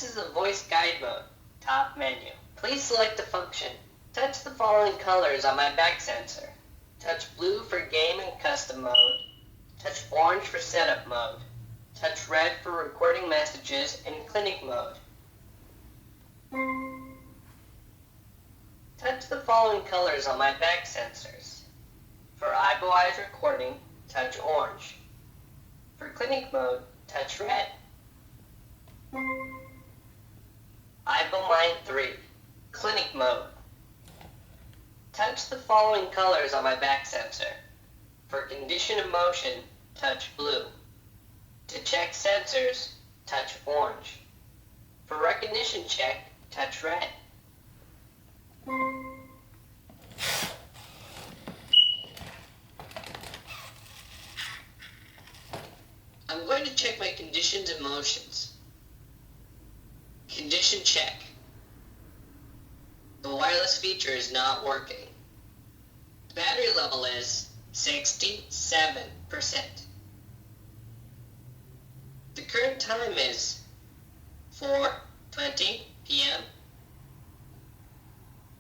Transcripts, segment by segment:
is the voice guide mode, top menu. Please select the function. Touch the following colors on my back sensor. Touch blue for game and custom mode. Touch orange for setup mode. Touch red for recording messages and clinic mode. Touch the following colors on my back sensors. For Aibo Eyes recording, touch orange. For clinic mode, touch red. Aibo Mind 3, clinic mode. Touch the following colors on my back sensor. For condition of motion, touch blue. To check sensors, touch orange. For recognition check, touch red. I'm going to check my conditions and motions. Condition check. The wireless feature is not working. The battery level is 67%. The current time is 4:20 p.m.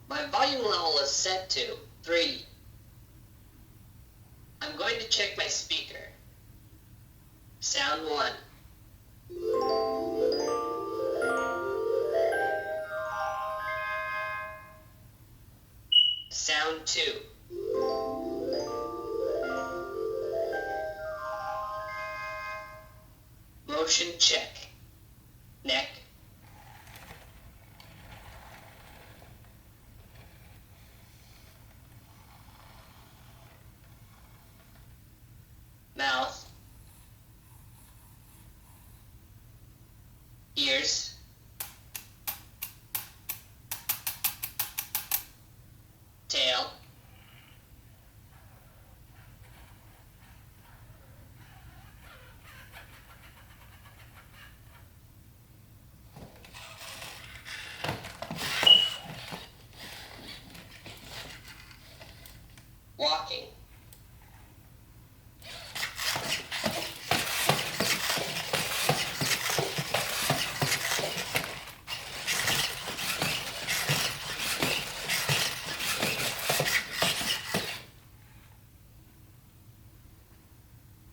My volume level is set to 3. I'm going to check my speaker. Sound 1. Sound 2. Motion check. Neck. Mouth. Ears. Tail. Walking.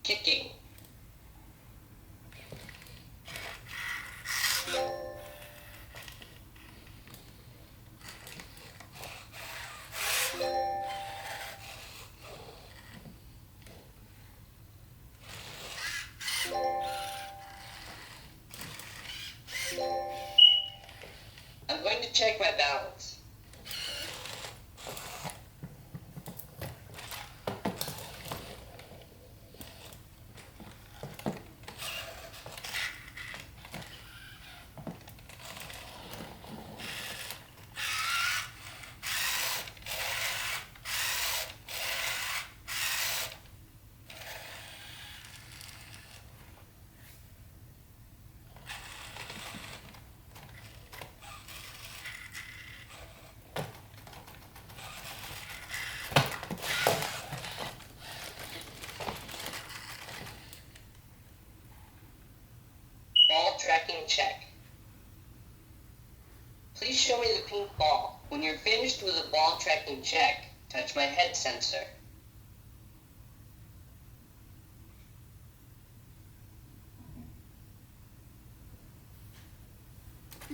Kicking. I'm going to check my balance. Ball tracking check. Please show me the pink ball. When you're finished with the ball tracking check, touch my head sensor.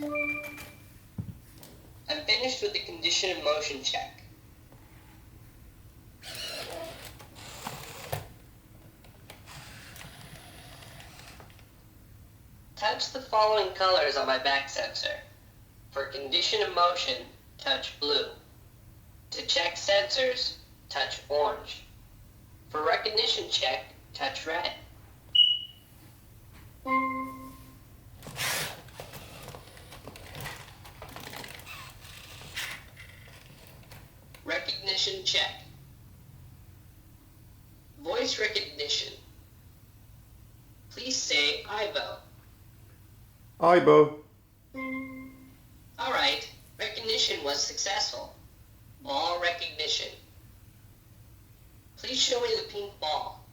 I'm finished with the condition of motion check. Touch the following colors on my back sensor. For condition of motion, touch blue. To check sensors, touch orange. For recognition check, touch red. Recognition check. Voice recognition. Please say Aibo. Aibo. Alright, recognition was successful. Ball recognition. Please show me the pink ball.